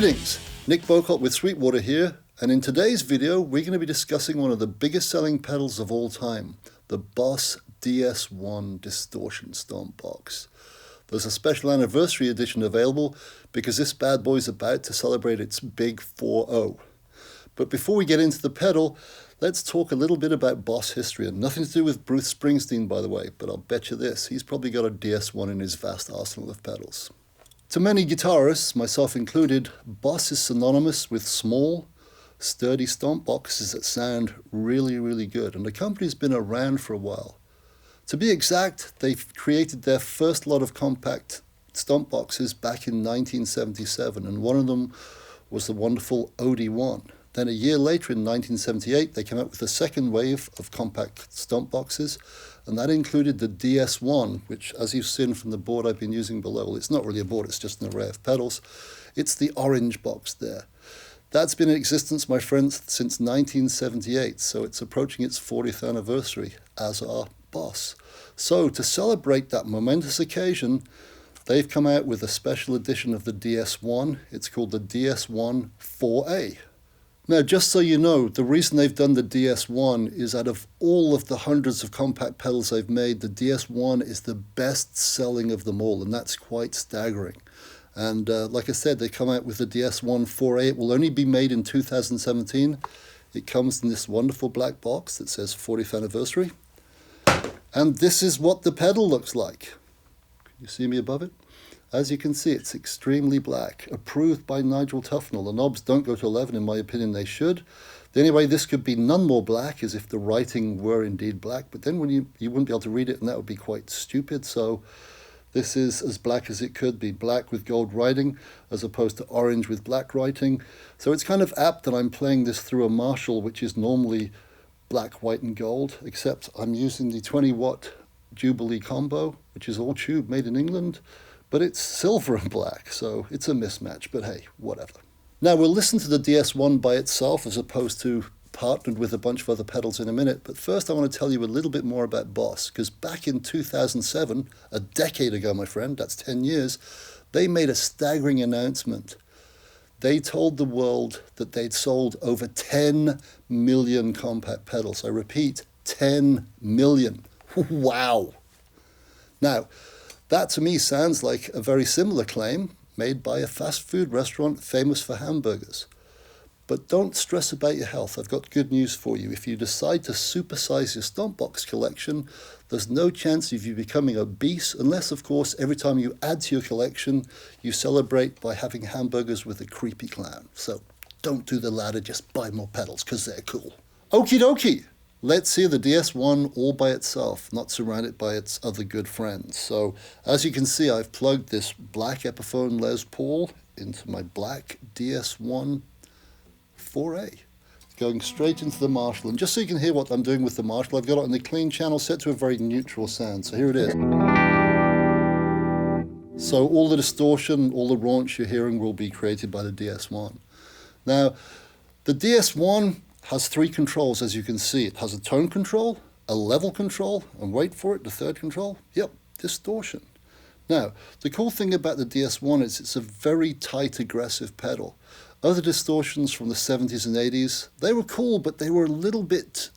Greetings, Nick Bowcott with Sweetwater here, and in today's video we're going to be discussing one of the biggest selling pedals of all time, the Boss DS-1 Distortion stompbox. There's a special anniversary edition available because this bad boy's about to celebrate its big 4-0. But before we get into the pedal, let's talk a little bit about Boss history, and nothing to do with Bruce Springsteen, by the way, but I'll bet you this, he's probably got a DS-1 in his vast arsenal of pedals. To many guitarists, myself included, Boss is synonymous with small, sturdy stomp boxes that sound really, really good, and the company's been around for a while. To be exact, they created their first lot of compact stomp boxes back in 1977, and one of them was the wonderful OD1. Then a year later, in 1978, they came out with the second wave of compact stomp boxes, and that included the DS-1, which, as you've seen from the board I've been using below, well, it's not really a board, it's just an array of pedals. It's the orange box there. That's been in existence, my friends, since 1978, so it's approaching its 40th anniversary as our Boss. So to celebrate that momentous occasion, they've come out with a special edition of the DS-1. It's called the DS-1 4A. Now, just so you know, the reason they've done the DS-1 is out of all of the hundreds of compact pedals they've made, the DS-1 is the best selling of them all, and that's quite staggering. And like I said, they come out with the DS-1 4A. It will only be made in 2017. It comes in this wonderful black box that says 40th anniversary. And this is what the pedal looks like. Can you see me above it? As you can see, it's extremely black, approved by Nigel Tufnell. The knobs don't go to 11, in my opinion they should. The only way this could be none more black is if the writing were indeed black, but then when you wouldn't be able to read it, and that would be quite stupid. So this is as black as it could be, black with gold writing, as opposed to orange with black writing. So it's kind of apt that I'm playing this through a Marshall, which is normally black, white, and gold, except I'm using the 20-watt Jubilee combo, which is all tube, made in England. But it's silver and black, so it's a mismatch, but hey, whatever. Now we'll listen to the DS-1 by itself as opposed to partnered with a bunch of other pedals in a minute, but first I want to tell you a little bit more about Boss, because back in 2007, a decade ago, my friend, that's 10 years, they made a staggering announcement. They told the world that they'd sold over 10 million compact pedals. I repeat, 10 million. Wow. Now, that to me sounds like a very similar claim made by a fast food restaurant famous for hamburgers. But don't stress about your health. I've got good news for you. If you decide to supersize your stompbox collection, there's no chance of you becoming obese, unless, of course, every time you add to your collection, you celebrate by having hamburgers with a creepy clown. So don't do the latter, just buy more pedals, because they're cool. Okie dokie. Let's hear the DS-1 all by itself, not surrounded by its other good friends. So, as you can see, I've plugged this black Epiphone Les Paul into my black DS-1 4A, going straight into the Marshall. And just so you can hear what I'm doing with the Marshall, I've got it on the clean channel set to a very neutral sound. So here it is. So all the distortion, all the raunch you're hearing will be created by the DS-1. Now, the DS-1 has three controls, as you can see. It has a tone control, a level control, and wait for it, the third control, yep, distortion. Now, the cool thing about the DS-1 is it's a very tight, aggressive pedal. Other distortions from the 70s and 80s, they were cool, but they were a little bit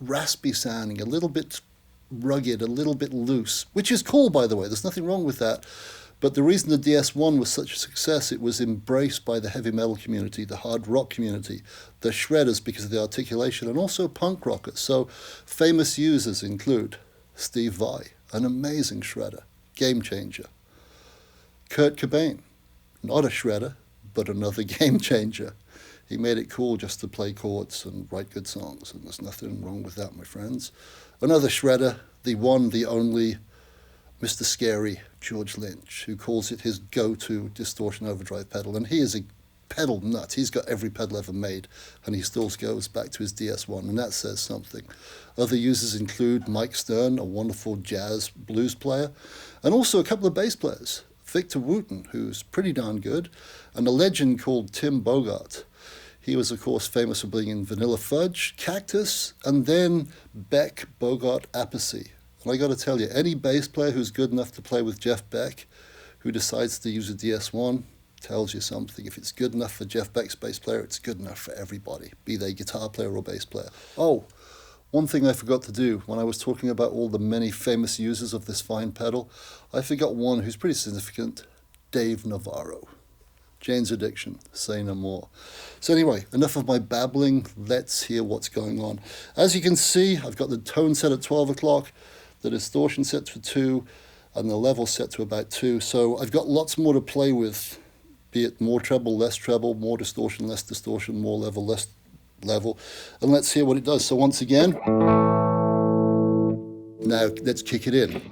raspy sounding, a little bit rugged, a little bit loose, which is cool, by the way, there's nothing wrong with that. But the reason the DS-1 was such a success, it was embraced by the heavy metal community, the hard rock community, the shredders because of the articulation, and also punk rockers. So famous users include Steve Vai, an amazing shredder, game changer. Kurt Cobain, not a shredder, but another game changer. He made it cool just to play chords and write good songs, and there's nothing wrong with that, my friends. Another shredder, the one, the only, Mr. Scary, George Lynch, who calls it his go-to distortion overdrive pedal. And he is a pedal nut. He's got every pedal ever made, and he still goes back to his DS-1, and that says something. Other users include Mike Stern, a wonderful jazz blues player, and also a couple of bass players. Victor Wooten, who's pretty darn good, and a legend called Tim Bowcott. He was, of course, famous for being in Vanilla Fudge, Cactus, and then Beck, Bogart, Appice. And I got to tell you, any bass player who's good enough to play with Jeff Beck, who decides to use a DS-1, tells you something. If it's good enough for Jeff Beck's bass player, it's good enough for everybody, be they guitar player or bass player. Oh, one thing I forgot to do when I was talking about all the many famous users of this fine pedal, I forgot one who's pretty significant, Dave Navarro. Jane's Addiction, say no more. So anyway, enough of my babbling, let's hear what's going on. As you can see, I've got the tone set at 12 o'clock, the distortion set to 2, and the level set to about 2. So I've got lots more to play with, be it more treble, less treble, more distortion, less distortion, more level, less level. And let's hear what it does. So once again, now let's kick it in.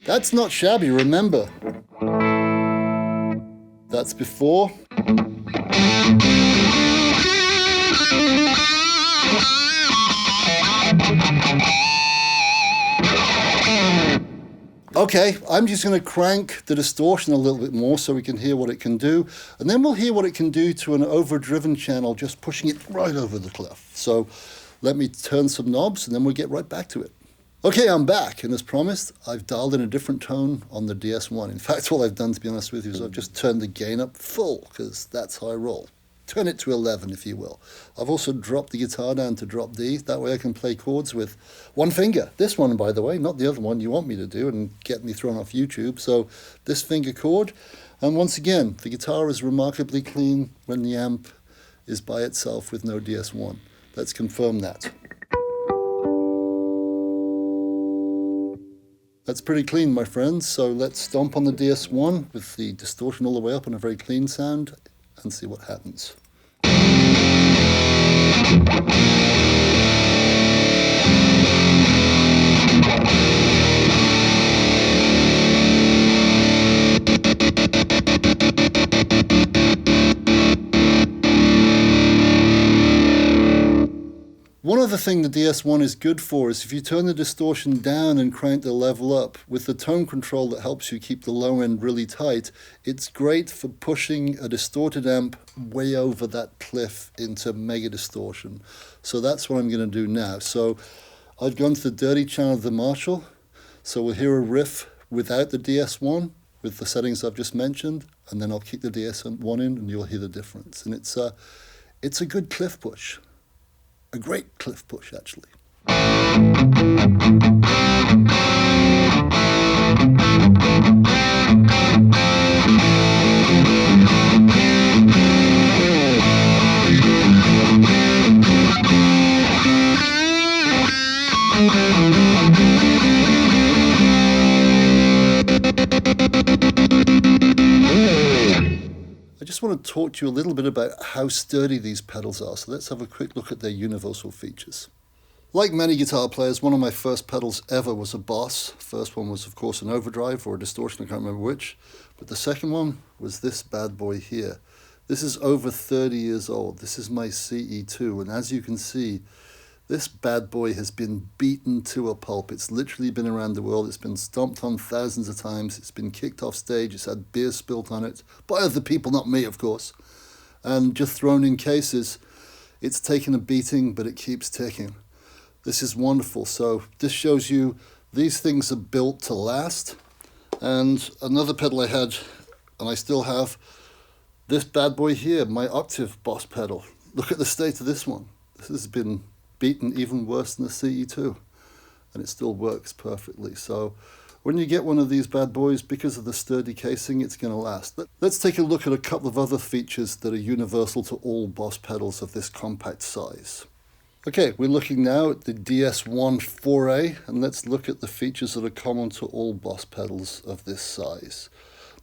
That's not shabby, remember. That's before. Okay, I'm just going to crank the distortion a little bit more so we can hear what it can do. And then we'll hear what it can do to an overdriven channel, just pushing it right over the cliff. So let me turn some knobs and then we'll get right back to it. Okay, I'm back, and as promised, I've dialed in a different tone on the DS-1. In fact, all I've done, to be honest with you, is I've just turned the gain up full, because that's how I roll. Turn it to 11, if you will. I've also dropped the guitar down to drop D. That way I can play chords with one finger. This one, by the way, not the other one you want me to do and get me thrown off YouTube. So this finger chord. And once again, the guitar is remarkably clean when the amp is by itself with no DS-1. Let's confirm that. That's pretty clean, my friends, so let's stomp on the DS-1 with the distortion all the way up and a very clean sound and see what happens. One other thing the DS-1 is good for is if you turn the distortion down and crank the level up, with the tone control that helps you keep the low end really tight, it's great for pushing a distorted amp way over that cliff into mega distortion. So that's what I'm going to do now. So I've gone to the dirty channel of the Marshall, so we'll hear a riff without the DS-1 with the settings I've just mentioned, and then I'll kick the DS-1 in and you'll hear the difference. And it's a good cliff push. A great cliff push, actually. I just want to talk to you a little bit about how sturdy these pedals are, so let's have a quick look at their universal features. Like many guitar players, one of my first pedals ever was a Boss. First one was, of course, an overdrive or a distortion, I can't remember which, but the second one was this bad boy here. This is over 30 years old. This is my CE2, and as you can see, this bad boy has been beaten to a pulp. It's literally been around the world. It's been stomped on thousands of times. It's been kicked off stage. It's had beer spilt on it. By other people, not me, of course. And just thrown in cases. It's taken a beating, but it keeps ticking. This is wonderful. So this shows you these things are built to last. And another pedal I had, and I still have, this bad boy here, my Octave Boss pedal. Look at the state of this one. This has been beaten even worse than the CE2, and it still works perfectly. So when you get one of these bad boys, because of the sturdy casing, it's going to last. Let's take a look at a couple of other features that are universal to all Boss pedals of this compact size. Okay, we're looking now at the DS-1 4A, and let's look at the features that are common to all Boss pedals of this size.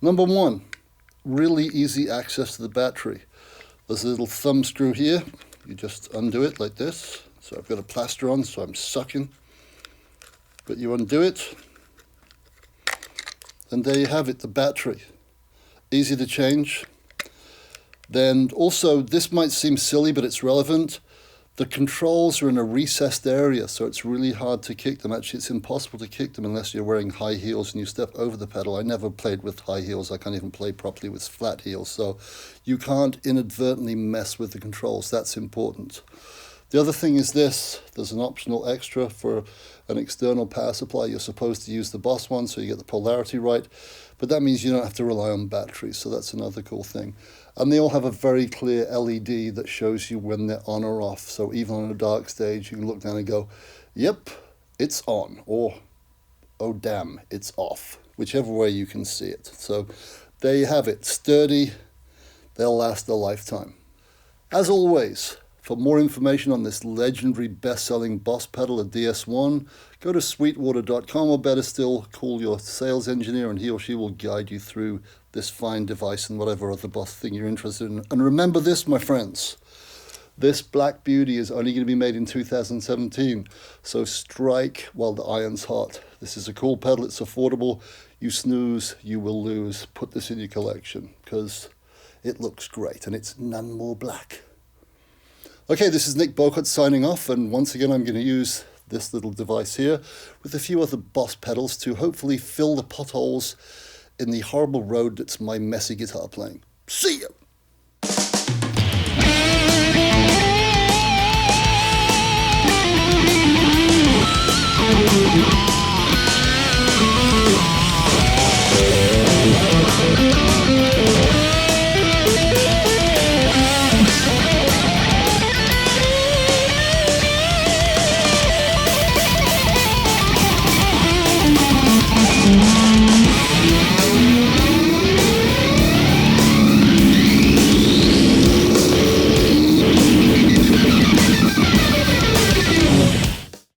Number one, really easy access to the battery. There's a little thumb screw here. You just undo it like this. So I've got a plaster on, so I'm sucking. But you undo it, and there you have it, the battery. Easy to change. Then also, this might seem silly, but it's relevant. The controls are in a recessed area, so it's really hard to kick them. Actually, it's impossible to kick them unless you're wearing high heels and you step over the pedal. I never played with high heels. I can't even play properly with flat heels. So you can't inadvertently mess with the controls. That's important. The other thing is this, there's an optional extra for an external power supply. You're supposed to use the Boss one so you get the polarity right, but that means you don't have to rely on batteries, so that's another cool thing. And they all have a very clear LED that shows you when they're on or off, so even on a dark stage you can look down and go, yep, it's on, or oh damn, it's off, whichever way you can see it. So there you have it, sturdy, they'll last a lifetime. As always, for more information on this legendary best-selling Boss pedal, a DS-1, go to sweetwater.com, or better still, call your sales engineer and he or she will guide you through this fine device and whatever other Boss thing you're interested in. And remember this, my friends, this Black Beauty is only going to be made in 2017, so strike while the iron's hot. This is a cool pedal, it's affordable. You snooze, you will lose. Put this in your collection, because it looks great and it's none more black. Okay, this is Nick Bowcott signing off, and once again I'm going to use this little device here with a few other Boss pedals to hopefully fill the potholes in the horrible road that's my messy guitar playing. See ya!